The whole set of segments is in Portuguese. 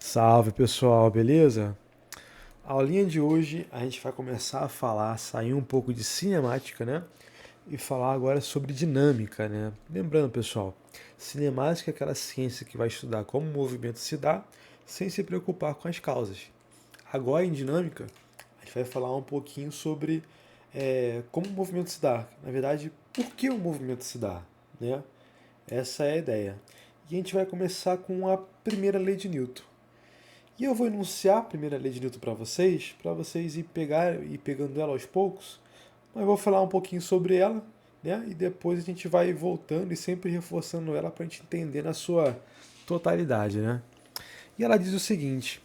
Salve pessoal, beleza? A aulinha de hoje a gente vai começar a falar, sair um pouco de cinemática, né? E falar agora sobre dinâmica, né? Lembrando, pessoal, cinemática é aquela ciência que vai estudar como o movimento se dá sem se preocupar com as causas. Agora, em dinâmica, a gente vai falar um pouquinho sobre como o movimento se dá. Na verdade, por que o movimento se dá, né? Essa é a ideia. E a gente vai começar com a primeira lei de Newton. E eu vou enunciar a primeira lei de Newton para vocês ir pegando ela aos poucos. Mas eu vou falar um pouquinho sobre ela, né? E depois a gente vai voltando e sempre reforçando ela para a gente entender na sua totalidade, né? E ela diz o seguinte: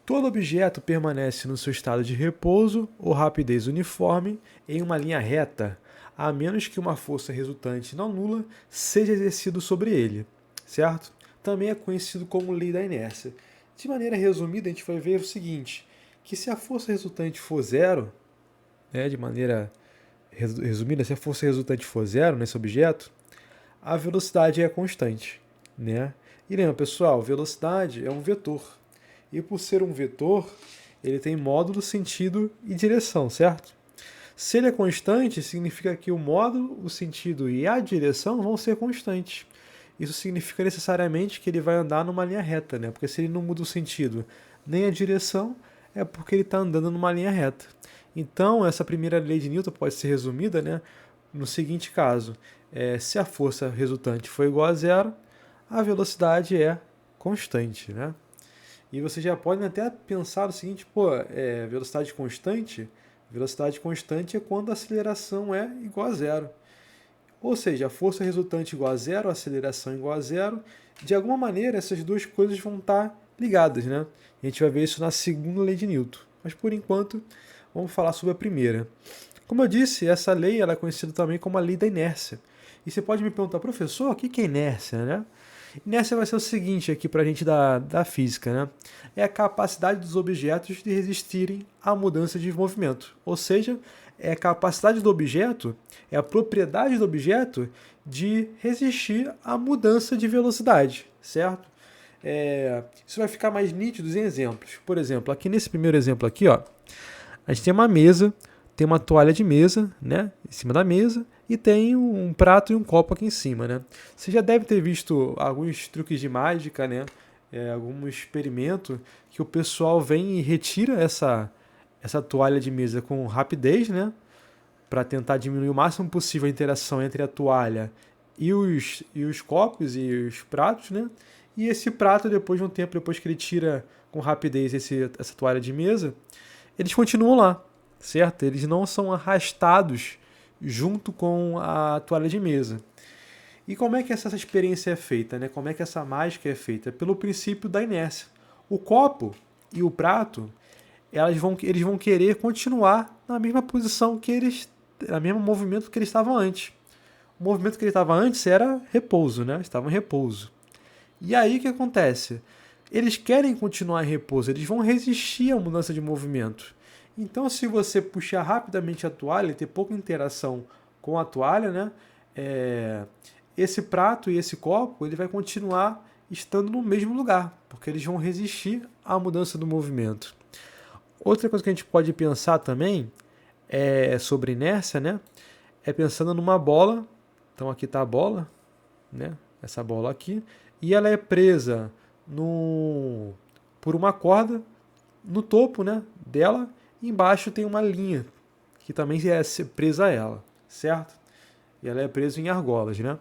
todo objeto permanece no seu estado de repouso ou rapidez uniforme em uma linha reta, a menos que uma força resultante não nula seja exercida sobre ele, certo? Também é conhecido como lei da inércia. De maneira resumida, a gente vai ver o seguinte, que se a força resultante for zero, né, de maneira resumida, se a força resultante for zero nesse objeto, a velocidade é constante, né? E lembra, pessoal, velocidade é um vetor. E por ser um vetor, ele tem módulo, sentido e direção, certo? Se ele é constante, significa que o módulo, o sentido e a direção vão ser constantes. Isso significa necessariamente que ele vai andar numa linha reta, né? Porque se ele não muda o sentido nem a direção, é porque ele está andando numa linha reta. Então, essa primeira lei de Newton pode ser resumida, né, no seguinte caso: se a força resultante for igual a zero, a velocidade é constante, né? E você já pode até pensar o seguinte, pô, velocidade constante é quando a aceleração é igual a zero. Ou seja, a força resultante igual a zero, a aceleração igual a zero. De alguma maneira, essas duas coisas vão estar ligadas, né? A gente vai ver isso na segunda lei de Newton. Mas por enquanto, vamos falar sobre a primeira. Como eu disse, essa lei ela é conhecida também como a lei da inércia. E você pode me perguntar, professor, o que é inércia, né? Inércia vai ser o seguinte aqui para a gente da física, né? É a capacidade dos objetos de resistirem à mudança de movimento. Ou seja, é a capacidade do objeto, é a propriedade do objeto de resistir à mudança de velocidade, certo? Isso vai ficar mais nítido em exemplos. Por exemplo, aqui nesse primeiro exemplo aqui, ó, a gente tem uma mesa, tem uma toalha de mesa, né, em cima da mesa, e tem um prato e um copo aqui em cima, né. Você já deve ter visto alguns truques de mágica, né, algum experimento que o pessoal vem e retira essa toalha de mesa com rapidez, né, para tentar diminuir o máximo possível a interação entre a toalha e os copos e os pratos, né? E esse prato, depois de um tempo, depois que ele tira com rapidez essa toalha de mesa, eles continuam lá, certo? Eles não são arrastados junto com a toalha de mesa. E como é que essa experiência é feita, né? Como é que essa mágica é feita? Pelo princípio da inércia. O copo e o prato, eles vão querer continuar na mesma posição que eles, no mesmo movimento que eles estavam antes. O movimento que ele estava antes era repouso, né? Estavam em repouso. E aí o que acontece? Eles querem continuar em repouso, eles vão resistir à mudança de movimento. Então, se você puxar rapidamente a toalha e ter pouca interação com a toalha, né? Esse prato e esse copo ele vai continuar estando no mesmo lugar, porque eles vão resistir à mudança do movimento. Outra coisa que a gente pode pensar também sobre inércia, né? É pensando numa bola. Então aqui está a bola, né? Essa bola aqui, e ela é presa por uma corda no topo, né, dela, e embaixo tem uma linha que também é presa a ela, certo? E ela é presa em argolas, né?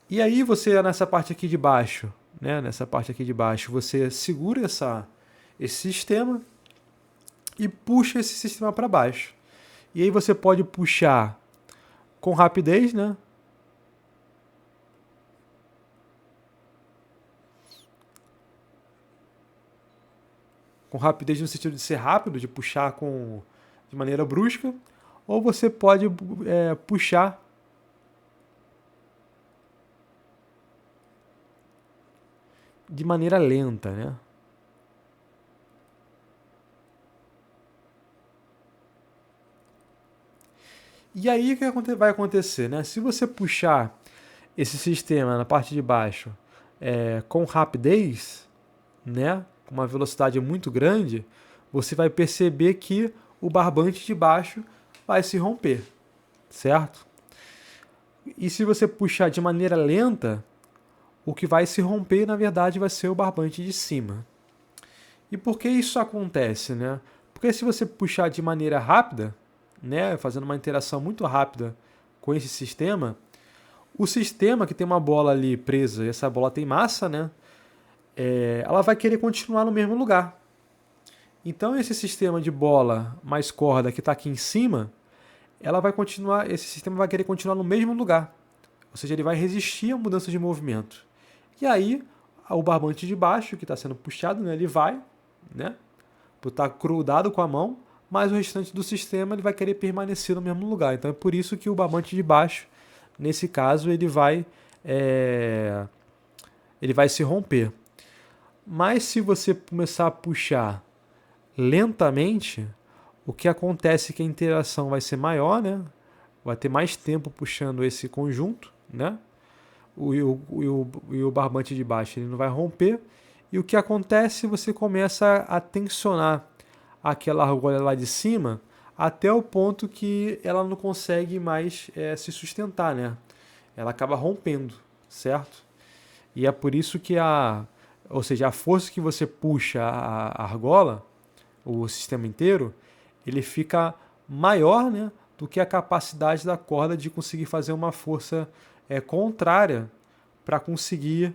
E aí você nessa parte aqui de baixo, né, nessa parte aqui de baixo, você segura esse sistema e puxa esse sistema para baixo. E aí você pode puxar com rapidez, né? Com rapidez no sentido de ser rápido, de puxar de maneira brusca, ou você pode puxar de maneira lenta, né? E aí o que vai acontecer, né? Se você puxar esse sistema na parte de baixo com rapidez, né? com uma velocidade muito grande, você vai perceber que o barbante de baixo vai se romper, certo? E se você puxar de maneira lenta, o que vai se romper, na verdade, vai ser o barbante de cima. E por que isso acontece, né? Porque se você puxar de maneira rápida, né, fazendo uma interação muito rápida com esse sistema, o sistema que tem uma bola ali presa, e essa bola tem massa, né, ela vai querer continuar no mesmo lugar. Então esse sistema de bola mais corda que está aqui em cima, esse sistema vai querer continuar no mesmo lugar. Ou seja, ele vai resistir à mudança de movimento. E aí, o barbante de baixo, que está sendo puxado, né, ele vai, né, por estar grudado com a mão, mas o restante do sistema ele vai querer permanecer no mesmo lugar. Então é por isso que o barbante de baixo, nesse caso, ele vai se romper. Mas se você começar a puxar lentamente, o que acontece é que a interação vai ser maior, né? Vai ter mais tempo puxando esse conjunto, né? O barbante de baixo ele não vai romper. E o que acontece? Você começa a tensionar aquela argola lá de cima até o ponto que ela não consegue mais se sustentar, né? Ela acaba rompendo, certo? E é por isso que a força que você puxa a argola, o sistema inteiro, ele fica maior, né, do que a capacidade da corda de conseguir fazer uma força contrária para conseguir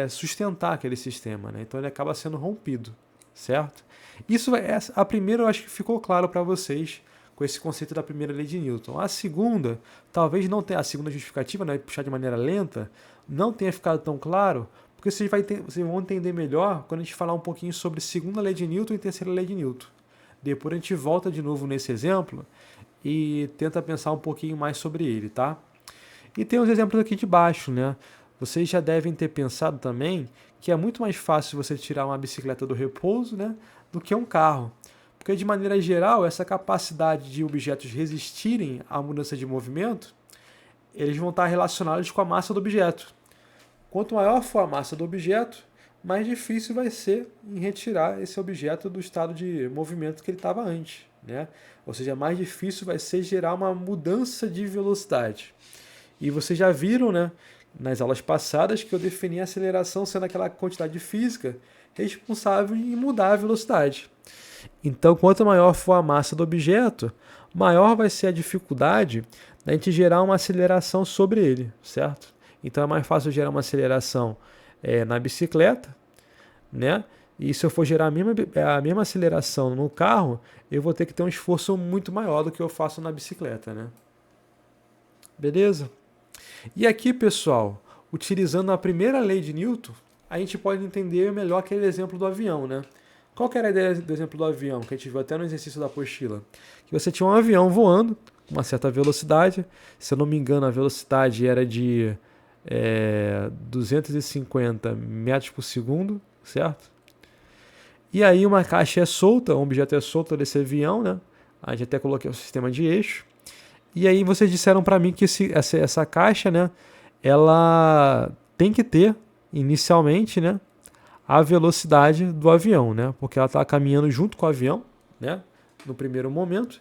sustentar aquele sistema, né? Então ele acaba sendo rompido, certo? Isso a primeira eu acho que ficou claro para vocês com esse conceito da primeira lei de Newton. A segunda, talvez não tenha, a segunda justificativa, né, puxar de maneira lenta, não tenha ficado tão claro, porque vocês vão entender melhor quando a gente falar um pouquinho sobre segunda lei de Newton e terceira lei de Newton. Depois a gente volta de novo nesse exemplo e tenta pensar um pouquinho mais sobre ele, tá? E tem os exemplos aqui de baixo, né? Vocês já devem ter pensado também que é muito mais fácil você tirar uma bicicleta do repouso, né, do que um carro. Porque, de maneira geral, essa capacidade de objetos resistirem à mudança de movimento, eles vão estar relacionados com a massa do objeto. Quanto maior for a massa do objeto, mais difícil vai ser em retirar esse objeto do estado de movimento que ele estava antes, né? Ou seja, mais difícil vai ser gerar uma mudança de velocidade. E vocês já viram, né, nas aulas passadas, que eu defini a aceleração sendo aquela quantidade física responsável em mudar a velocidade. Então, quanto maior for a massa do objeto, maior vai ser a dificuldade da gente gerar uma aceleração sobre ele, certo? Então é mais fácil gerar uma aceleração na bicicleta, né? E se eu for gerar a mesma aceleração no carro, eu vou ter que ter um esforço muito maior do que eu faço na bicicleta, né? Beleza? E aqui, pessoal, utilizando a primeira lei de Newton, a gente pode entender melhor aquele exemplo do avião, né? Qual que era a ideia do exemplo do avião, que a gente viu até no exercício da apostila? Que você tinha um avião voando com uma certa velocidade, se eu não me engano a velocidade era de 250 metros por segundo, certo? E aí uma caixa é solta, um objeto é solto desse avião, né? A gente até coloquei o sistema de eixo. E aí vocês disseram para mim que essa caixa, né, ela tem que ter, inicialmente, né, a velocidade do avião, né, porque ela está caminhando junto com o avião, né, no primeiro momento,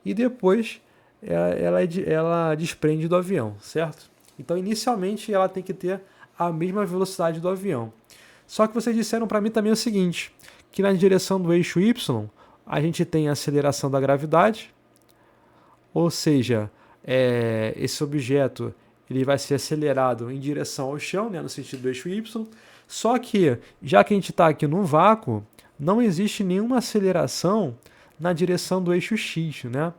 e depois ela desprende do avião, certo? Então, inicialmente, ela tem que ter a mesma velocidade do avião. Só que vocês disseram para mim também o seguinte, que na direção do eixo Y, a gente tem a aceleração da gravidade, ou seja, esse objeto ele vai ser acelerado em direção ao chão, né, no sentido do eixo Y. Só que, já que a gente está aqui no vácuo, não existe nenhuma aceleração na direção do eixo X, né?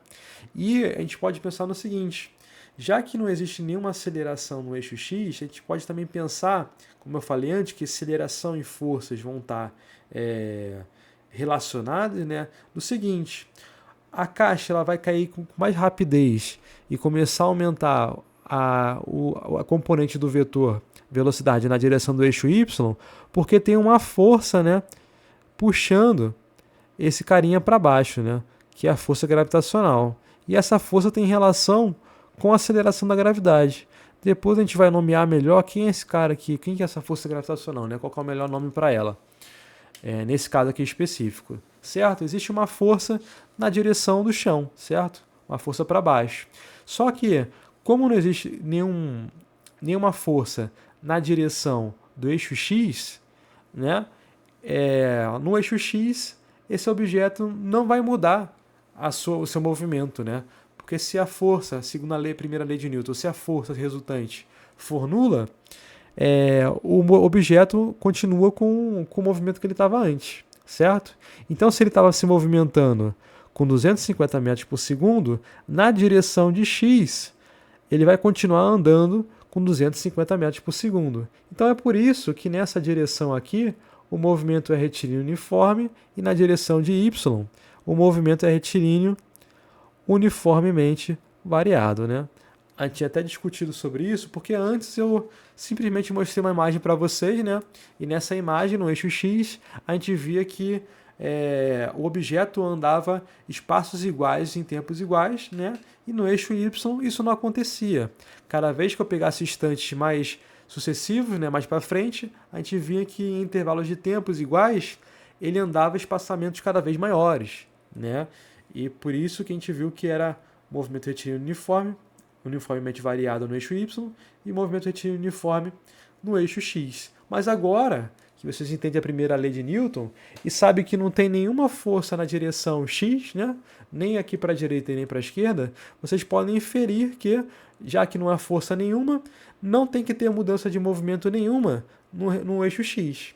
E a gente pode pensar no seguinte, já que não existe nenhuma aceleração no eixo X, a gente pode também pensar, como eu falei antes, que aceleração e forças vão estar relacionadas, né, no seguinte, a caixa ela vai cair com mais rapidez e começar a aumentar a componente do vetor velocidade na direção do eixo Y, porque tem uma força, né, puxando esse carinha para baixo, né, que é a força gravitacional. E essa força tem relação com a aceleração da gravidade. Depois a gente vai nomear melhor quem é esse cara aqui, quem que é essa força gravitacional, né, qual que é o melhor nome para ela. nesse caso aqui específico, certo? Existe uma força na direção do chão, certo? Uma força para baixo. Só que, como não existe nenhuma força na direção do eixo X, né? No eixo X, esse objeto não vai mudar o seu movimento, né? Porque se a força, segundo a primeira lei de Newton, se a força resultante for nula, o objeto continua com o movimento que ele estava antes, certo? Então, se ele estava se movimentando com 250 metros por segundo, na direção de X, ele vai continuar andando com 250 metros por segundo. Então, é por isso que nessa direção aqui, o movimento é retilíneo uniforme e na direção de Y, o movimento é retilíneo uniformemente variado, né? A gente tinha até discutido sobre isso, porque antes eu simplesmente mostrei uma imagem para vocês, né? E nessa imagem, no eixo X, a gente via que o objeto andava espaços iguais em tempos iguais, né? E no eixo Y isso não acontecia. Cada vez que eu pegasse instantes mais sucessivos, né, mais para frente, a gente via que em intervalos de tempos iguais ele andava espaçamentos cada vez maiores, né? E por isso que a gente viu que era movimento retilíneo uniformemente variado no eixo Y e movimento retilíneo uniforme no eixo X. Mas agora que vocês entendem a primeira lei de Newton e sabem que não tem nenhuma força na direção X, né? Nem aqui para a direita e nem para a esquerda, vocês podem inferir que, já que não há força nenhuma, não tem que ter mudança de movimento nenhuma no eixo X.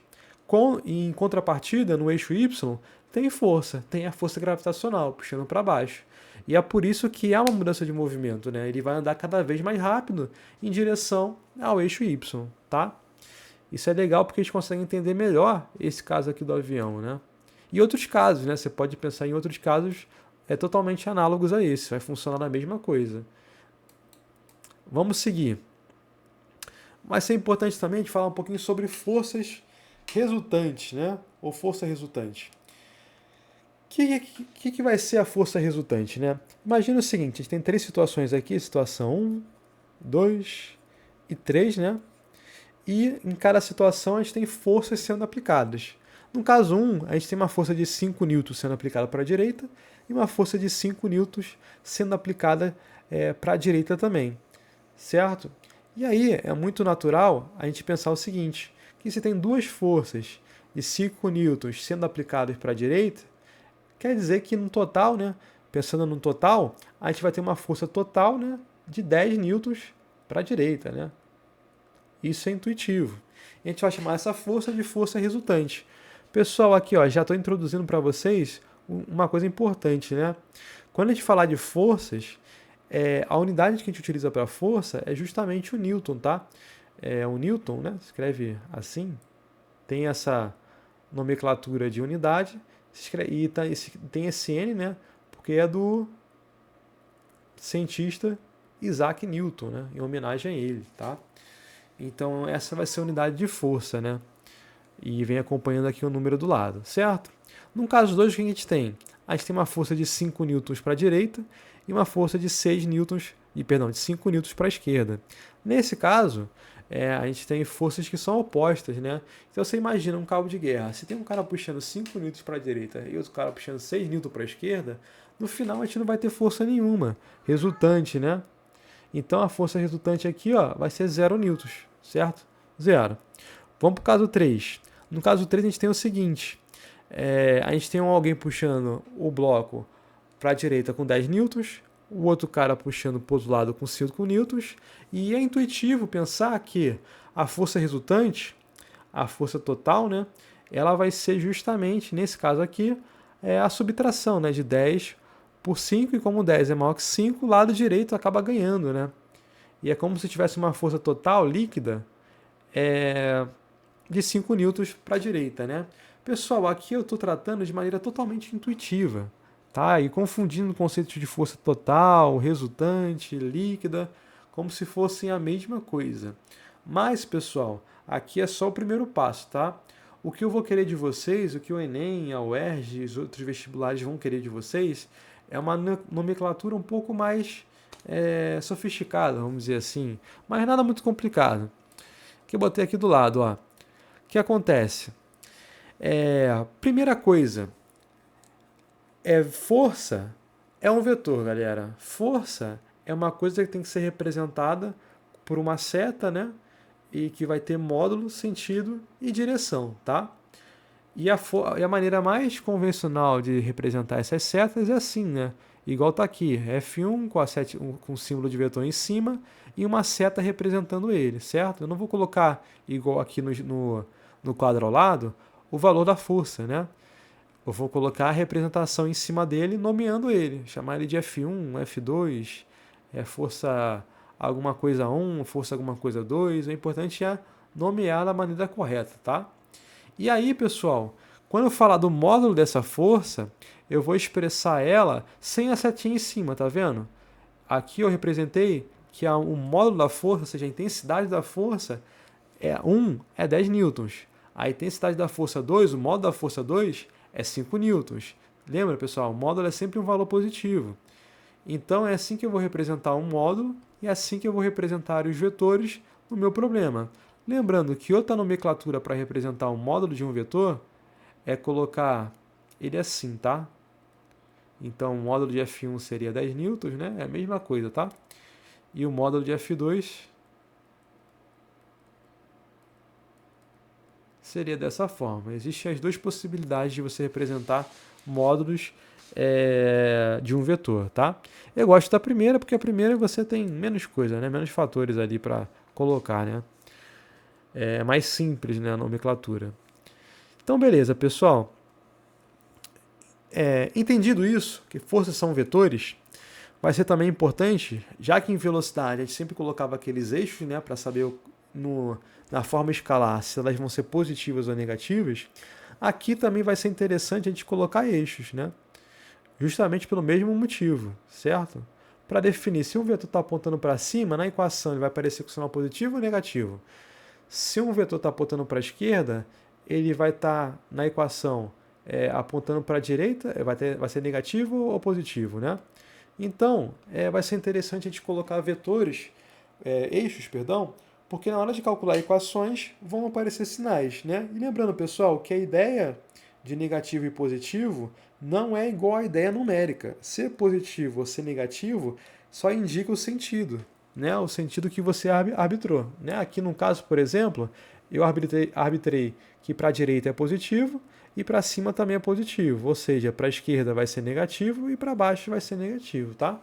Em contrapartida, no eixo Y, tem força, tem a força gravitacional puxando para baixo. E é por isso que há uma mudança de movimento, né? Ele vai andar cada vez mais rápido em direção ao eixo Y, tá? Isso é legal porque a gente consegue entender melhor esse caso aqui do avião, né? E outros casos, né? Você pode pensar em outros casos totalmente análogos a esse, vai funcionar da mesma coisa. Vamos seguir. Mas é importante também falar um pouquinho sobre forças resultantes, né? Ou força resultante. O que vai ser a força resultante, né? Imagina o seguinte, a gente tem 3 situações aqui, situação 1, 2 e 3, né? E em cada situação a gente tem forças sendo aplicadas. No caso 1, a gente tem uma força de 5 newtons sendo aplicada para a direita e uma força de 5 newtons sendo aplicada para a direita também, certo? E aí é muito natural a gente pensar o seguinte, que se tem 2 forças de 5 newtons sendo aplicadas para a direita, quer dizer que no total, né, pensando no total, a gente vai ter uma força total, né, de 10 newtons para a direita, né? Isso é intuitivo. E a gente vai chamar essa força de força resultante. Pessoal, aqui ó, já estou introduzindo para vocês uma coisa importante, né? Quando a gente falar de forças, a unidade que a gente utiliza para força é justamente o Newton, tá? O Newton, né? Escreve assim, tem essa nomenclatura de unidade, e tem esse N, né? Porque é do cientista Isaac Newton, né? Em homenagem a ele, tá? Então, essa vai ser a unidade de força, né? E vem acompanhando aqui o número do lado, certo? No caso 2, o que a gente tem? A gente tem uma força de 5 newtons para a direita e uma força de 5 newtons para a esquerda. Nesse caso, a gente tem forças que são opostas, né? Então, você imagina um cabo de guerra. Se tem um cara puxando 5 newtons para a direita e outro cara puxando 6 newtons para a esquerda, no final a gente não vai ter força nenhuma resultante, né? Então, a força resultante aqui ó, vai ser 0 newtons, certo? 0. Vamos para o caso 3. No caso 3, a gente tem o seguinte. A gente tem alguém puxando o bloco para a direita com 10 newtons, o outro cara puxando para o outro lado com 5 newtons, e é intuitivo pensar que a força resultante, a força total, né, ela vai ser justamente, nesse caso aqui, a subtração, né, de 10 por 5, e como 10 é maior que 5, o lado direito acaba ganhando, né? E é como se tivesse uma força total líquida de 5 newtons para a direita, né? Pessoal, aqui eu estou tratando de maneira totalmente intuitiva, tá? E confundindo conceitos de força total, resultante, líquida, como se fossem a mesma coisa. Mas, pessoal, aqui é só o primeiro passo, tá? O que eu vou querer de vocês, o que o Enem, a UERJ e os outros vestibulares vão querer de vocês, é uma nomenclatura um pouco mais sofisticada, vamos dizer assim, mas nada muito complicado. Que eu botei aqui do lado, ó. O que acontece? Primeira coisa, força é um vetor, galera. Força é uma coisa que tem que ser representada por uma seta, né? E que vai ter módulo, sentido e direção, tá? E a maneira mais convencional de representar essas setas é assim, né? Igual tá aqui, F1 com o símbolo de vetor em cima e uma seta representando ele, certo? Eu não vou colocar, igual aqui no quadro ao lado, o valor da força, né? Eu vou colocar a representação em cima dele, nomeando ele, chamar ele de F1, F2, força alguma coisa 1, força alguma coisa 2. O importante é nomear da maneira correta, tá? E aí, pessoal, quando eu falar do módulo dessa força, eu vou expressar ela sem a setinha em cima, tá vendo? Aqui eu representei que o módulo da força, ou seja, a intensidade da força, 1 é 10 newtons. A intensidade da força 2, o módulo da força 2, é 5 newtons. Lembra, pessoal? O módulo é sempre um valor positivo. Então é assim que eu vou representar um módulo e é assim que eu vou representar os vetores no meu problema. Lembrando que outra nomenclatura para representar um módulo de um vetor é colocar ele assim, tá? Então o módulo de F1 seria 10 newtons, né? É a mesma coisa, tá? E o módulo de F2 seria dessa forma. Existem as duas possibilidades de você representar módulos de um vetor, tá? Eu gosto da primeira porque a primeira você tem menos coisa, né? Menos fatores ali para colocar, né? É mais simples, né, a nomenclatura. Então, beleza, pessoal. Entendido isso, que forças são vetores, vai ser também importante, já que em velocidade a gente sempre colocava aqueles eixos, né, para saber na forma escalar se elas vão ser positivas ou negativas, aqui também vai ser interessante a gente colocar eixos, né? Justamente pelo mesmo motivo, certo? Para definir se um vetor está apontando para cima, na equação ele vai aparecer com sinal positivo ou negativo. Se um vetor está apontando para a esquerda, ele vai estar na equação apontando para a direita, vai ser negativo ou positivo, né? Então, vai ser interessante a gente colocar vetores, eixos, perdão, porque na hora de calcular equações vão aparecer sinais, né? E lembrando, pessoal, que a ideia de negativo e positivo não é igual à ideia numérica. Ser positivo ou ser negativo só indica o sentido, né? O sentido que você arbitrou. Né? Aqui no caso, por exemplo, eu arbitrei que para a direita é positivo e para cima também é positivo, ou seja, para a esquerda vai ser negativo e para baixo vai ser negativo, tá?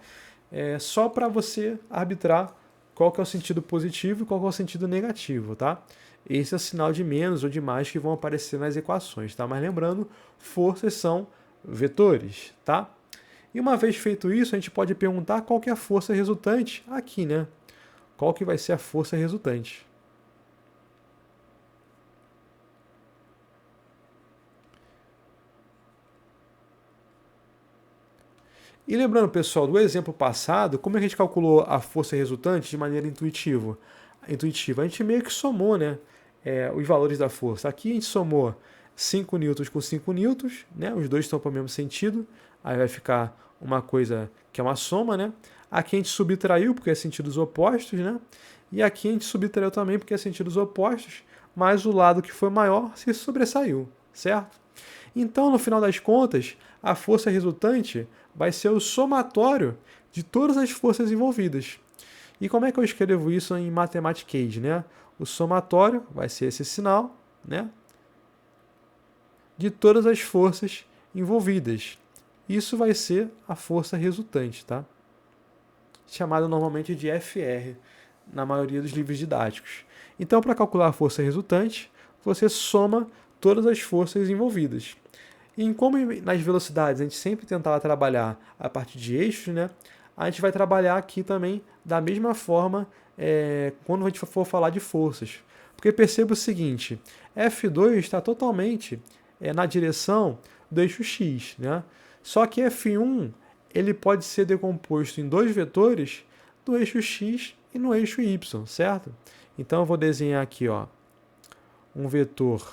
É só para você arbitrar qual que é o sentido positivo e qual que é o sentido negativo, tá? Esse é o sinal de menos ou de mais que vão aparecer nas equações, tá? Mas lembrando, forças são vetores, tá? E uma vez feito isso, a gente pode perguntar qual que é a força resultante aqui, né? Qual que vai ser a força resultante? E lembrando, pessoal, do exemplo passado, como é que a gente calculou a força resultante de maneira intuitiva? A gente meio que somou, né, os valores da força. Aqui a gente somou 5 newtons com 5 newtons, né, os dois estão para o mesmo sentido, aí vai ficar uma coisa que é uma soma, né? Aqui a gente subtraiu porque é sentidos opostos, né? E aqui a gente subtraiu também porque é sentidos opostos, mas o lado que foi maior se sobressaiu, certo? Então, no final das contas, a força resultante vai ser o somatório de todas as forças envolvidas. E como é que eu escrevo isso em Mathematics, né? O somatório vai ser esse sinal, né? De todas as forças envolvidas. Isso vai ser a força resultante, tá? Chamada normalmente de FR, na maioria dos livros didáticos. Então, para calcular a força resultante, você soma todas as forças envolvidas. E como nas velocidades a gente sempre tentava trabalhar a partir de eixos, né? A gente vai trabalhar aqui também da mesma forma quando a gente for falar de forças. Porque perceba o seguinte, F2 está totalmente na direção do eixo x, né? Só que F1 ele pode ser decomposto em dois vetores no eixo x e no eixo y, certo? Então eu vou desenhar aqui, ó, um vetor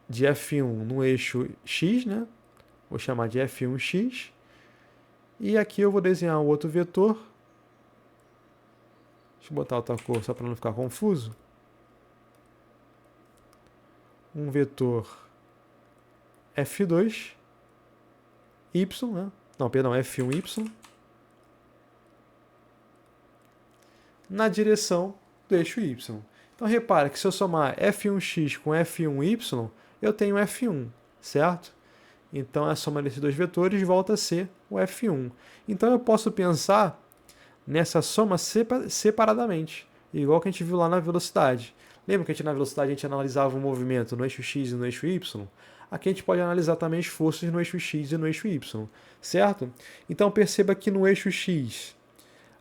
de F1 no eixo x, né? Vou chamar de F1x. E aqui eu vou desenhar um outro vetor. Deixa eu botar outra cor só para não ficar confuso. um vetor F2, Y, né? Não, perdão, F1Y, na direção do eixo Y. Então, repara que se eu somar F1x com F1y, eu tenho F1, certo? Então, a soma desses dois vetores volta a ser o F1. Então, eu posso pensar nessa soma separadamente, igual que a gente viu lá na velocidade. Lembra que na velocidade a gente analisava o movimento no eixo x e no eixo y? Aqui a gente pode analisar também as forças no eixo x e no eixo y, certo? Então, perceba que no eixo x,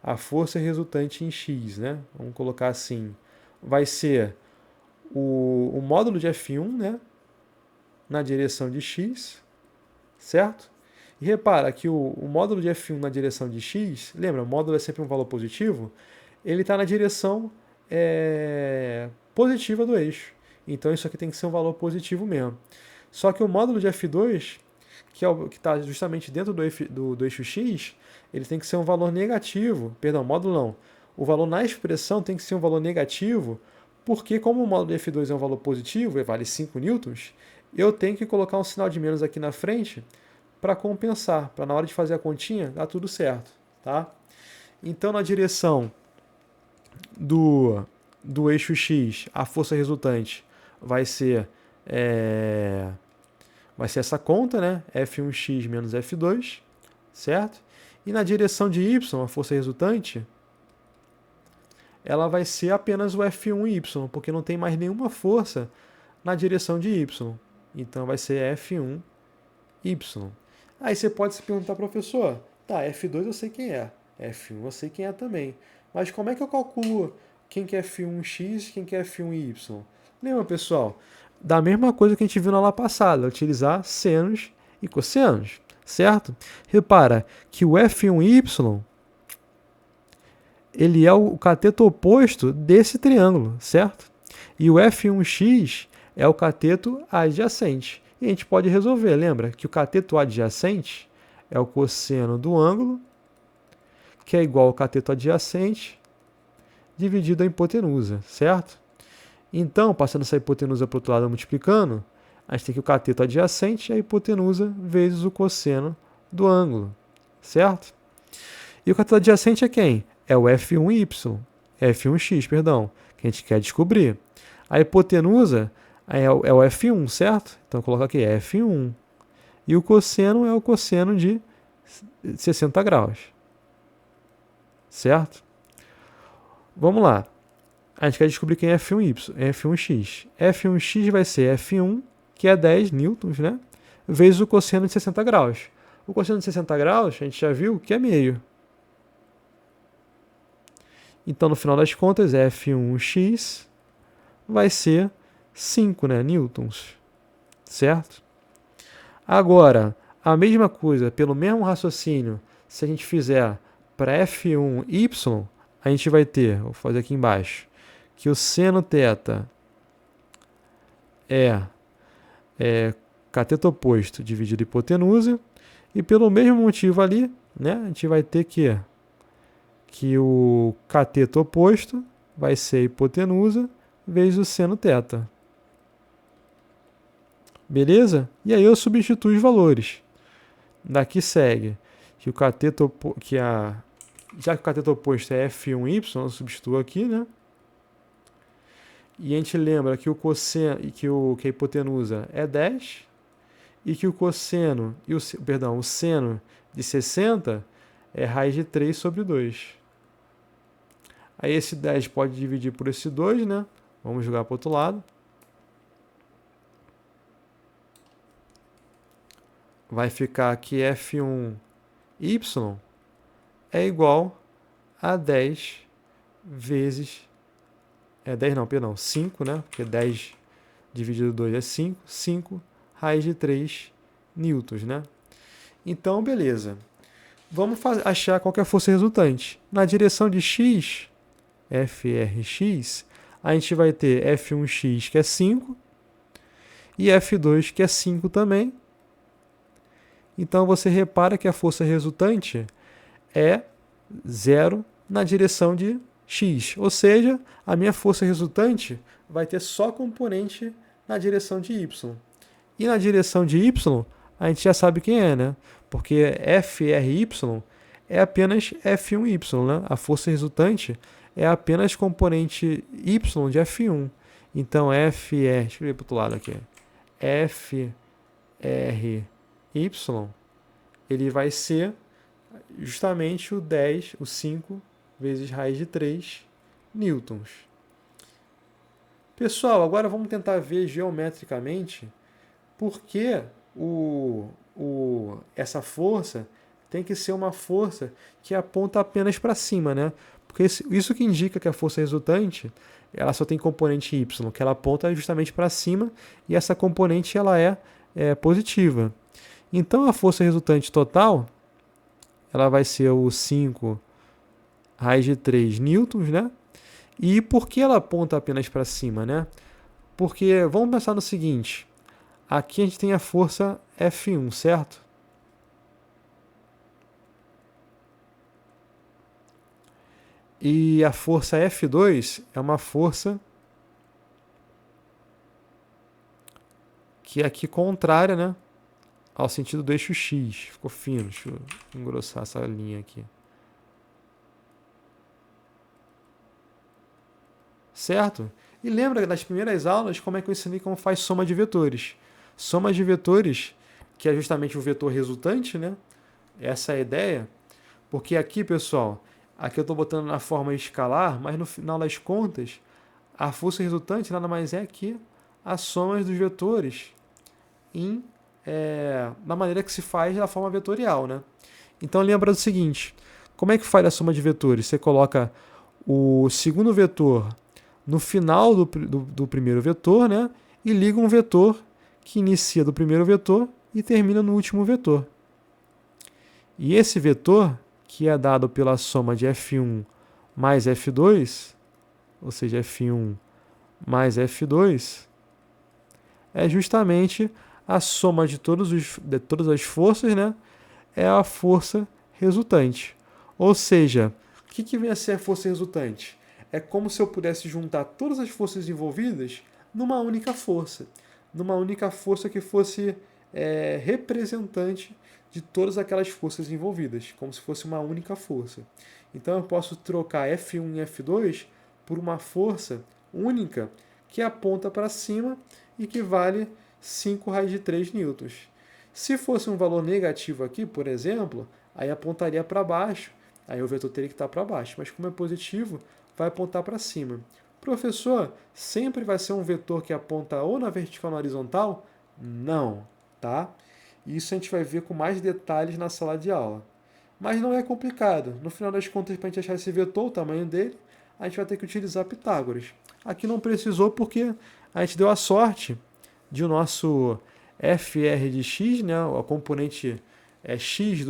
a força resultante em x, né? Vamos colocar assim, vai ser o módulo de F1, né? Na direção de x, certo? E repara que o módulo de F1 na direção de x, lembra, o módulo é sempre um valor positivo, ele está na direção positiva do eixo. Então isso aqui tem que ser um valor positivo mesmo. Só que o módulo de F2, que está justamente dentro do eixo x, ele tem que ser um valor negativo, perdão, módulo não. O valor na expressão tem que ser um valor negativo, porque como o módulo de F2 é um valor positivo, ele vale 5 newtons, eu tenho que colocar um sinal de menos aqui na frente para compensar, para na hora de fazer a continha dar tudo certo, tá? Então, na direção do eixo x, a força resultante vai ser essa conta, né? F1x menos F2, certo? E na direção de y, a força resultante, ela vai ser apenas o F1y, porque não tem mais nenhuma força na direção de y. Então, vai ser F1y. Aí você pode se perguntar, professor, tá, F2 eu sei quem é, F1 eu sei quem é também, mas como é que eu calculo quem que é F1x e quem que é F1y? Lembra, pessoal? Da mesma coisa que a gente viu na aula passada, utilizar senos e cossenos, certo? Repara que o F1y, ele é o cateto oposto desse triângulo, certo? E o F1x é o cateto adjacente. E a gente pode resolver, lembra? Que o cateto adjacente é o cosseno do ângulo, que é igual ao cateto adjacente, dividido a hipotenusa, certo? Então, passando essa hipotenusa para o outro lado multiplicando, a gente tem que o cateto adjacente é a hipotenusa vezes o cosseno do ângulo, certo? E o cateto adjacente é quem? É o F1y, F1x, perdão, que a gente quer descobrir. A hipotenusa é o F1, certo? Então, coloca aqui F1. E o cosseno é o cosseno de 60 graus, certo? Vamos lá. A gente quer descobrir quem é F1y, F1x. F1x vai ser F1, que é 10 newtons, né? Vezes o cosseno de 60 graus. O cosseno de 60 graus, a gente já viu que é meio. Então, no final das contas, F1x vai ser 5, né, newtons, certo? Agora, a mesma coisa, pelo mesmo raciocínio, se a gente fizer para F1y, a gente vai ter, vou fazer aqui embaixo, que o seno θ é cateto oposto dividido hipotenusa, e pelo mesmo motivo ali, né, a gente vai ter que o cateto oposto vai ser hipotenusa vezes o seno θ. Beleza? E aí eu substituo os valores. Daqui segue que o cateto já que o cateto oposto é F1y, eu substituo aqui, né? E a gente lembra que o cosseno que a hipotenusa é 10 e que o cosseno o seno de 60 é raiz de 3 sobre 2. Aí esse 10 pode dividir por esse 2, né? Vamos jogar para o outro lado. Vai ficar que F1y é igual a 10 vezes... 10 não, perdão, 5, né? Porque 10 dividido 2 é 5. 5 raiz de 3 newtons, né? Então, beleza. Vamos achar qual que é a força resultante. Na direção de x, FRX, a gente vai ter F1x, que é 5, e F2, que é 5 também. Então, você repara que a força resultante é 0 na direção de x. Ou seja, a minha força resultante vai ter só componente na direção de y. E na direção de y, a gente já sabe quem é, né? Porque FRY é apenas F1Y, né? A força resultante é apenas componente y de F1. Então, FR, deixa eu ver para o outro lado aqui. FRY, ele vai ser justamente o 10, o 5 vezes raiz de 3 newtons. Pessoal, agora vamos tentar ver geometricamente por que essa força tem que ser uma força que aponta apenas para cima, né? Porque isso que indica que a força resultante ela só tem componente y, que ela aponta justamente para cima, e essa componente ela é positiva. Então a força resultante total ela vai ser o 5 raiz de 3 newtons, né? E por que ela aponta apenas para cima, né? Porque vamos pensar no seguinte, aqui a gente tem a força F1, certo? E a força F2 é uma força que é aqui contrária, né, ao sentido do eixo X. Ficou fino, deixa eu engrossar essa linha aqui. Certo? E lembra das primeiras aulas como é que eu ensinei como faz soma de vetores. Soma de vetores, que é justamente o vetor resultante, né? Essa é a ideia. Porque aqui, pessoal, aqui eu estou botando na forma escalar, mas no final das contas, a força resultante nada mais é que a soma dos vetores na maneira que se faz da forma vetorial, né? Então lembra do seguinte, como é que faz a soma de vetores? Você coloca o segundo vetor no final do primeiro vetor, né? E liga um vetor que inicia do primeiro vetor e termina no último vetor. E esse vetor, que é dado pela soma de F1 mais F2, ou seja, F1 mais F2, é justamente a soma de todas as forças, né? É a força resultante. Ou seja, o que vem a ser a força resultante? É como se eu pudesse juntar todas as forças envolvidas numa única força. Numa única força que fosse representante de todas aquelas forças envolvidas, como se fosse uma única força. Então eu posso trocar F1 e F2 por uma força única que aponta para cima e que vale 5 raiz de 3 newtons. Se fosse um valor negativo aqui, por exemplo, aí apontaria para baixo, aí o vetor teria que estar para baixo, mas como é positivo, vai apontar para cima. Professor, sempre vai ser um vetor que aponta ou na vertical ou na horizontal? Não, tá? Isso a gente vai ver com mais detalhes na sala de aula. Mas não é complicado. No final das contas, para a gente achar esse vetor, o tamanho dele, a gente vai ter que utilizar Pitágoras. Aqui não precisou porque a gente deu a sorte de o nosso FR de x, né, a componente x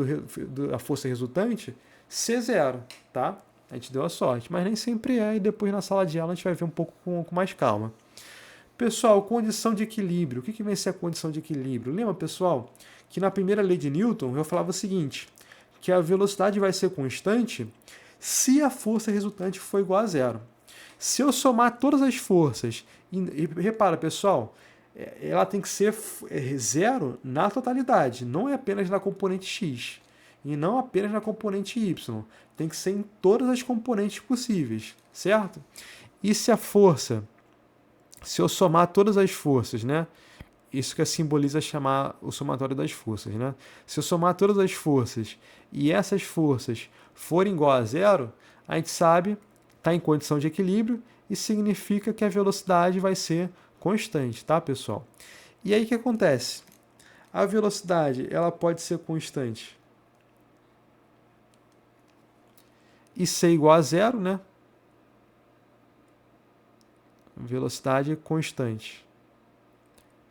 da força resultante, ser zero, tá? A gente deu a sorte, mas nem sempre é, e depois na sala de aula a gente vai ver um pouco com mais calma. Pessoal, condição de equilíbrio. O que vem ser a condição de equilíbrio? Lembra, pessoal, que na primeira lei de Newton eu falava o seguinte, que a velocidade vai ser constante se a força resultante for igual a zero. Se eu somar todas as forças, e repara, pessoal, ela tem que ser zero na totalidade, não é apenas na componente x, e não apenas na componente y, tem que ser em todas as componentes possíveis, certo? E se a força, se eu somar todas as forças, né? Isso que simboliza chamar o somatório das forças, né? Se eu somar todas as forças e essas forças forem igual a zero, a gente sabe, está em condição de equilíbrio e significa que a velocidade vai ser constante, tá, pessoal? E aí o que acontece? A velocidade, ela pode ser constante e ser igual a zero, né? Velocidade constante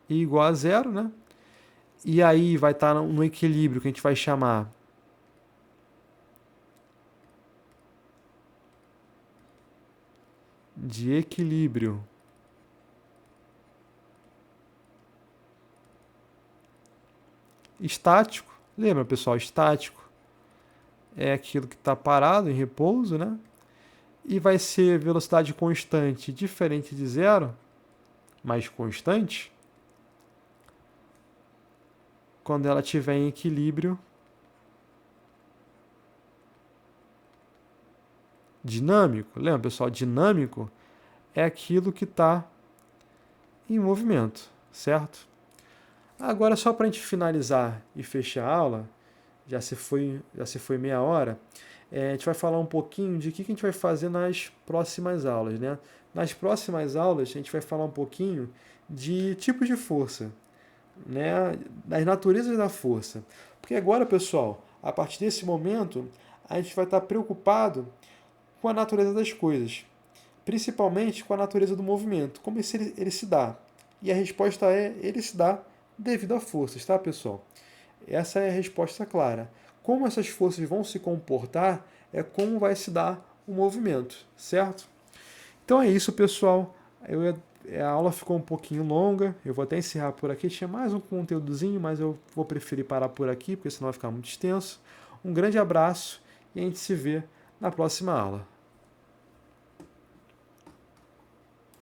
e igual a zero, né? E aí vai estar no equilíbrio que a gente vai chamar de equilíbrio estático. Lembra, pessoal, estático é aquilo que está parado, em repouso, né? E vai ser velocidade constante diferente de zero mais constante quando ela estiver em equilíbrio dinâmico. Lembra, pessoal? Dinâmico é aquilo que está em movimento, certo? Agora, só para a gente finalizar e fechar a aula, já se foi meia hora, a gente vai falar um pouquinho de o que a gente vai fazer nas próximas aulas, né? Nas próximas aulas, a gente vai falar um pouquinho de tipos de força, né? Das naturezas da força. Porque agora, pessoal, a partir desse momento, a gente vai estar preocupado com a natureza das coisas, principalmente com a natureza do movimento, como ele se dá. E a resposta é, ele se dá devido a forças, tá, pessoal? Essa é a resposta clara. Como essas forças vão se comportar é como vai se dar o movimento, certo? Então é isso, pessoal. A aula ficou um pouquinho longa, eu vou até encerrar por aqui. Tinha mais um conteúdozinho, mas eu vou preferir parar por aqui, porque senão vai ficar muito extenso. Um grande abraço e a gente se vê na próxima aula.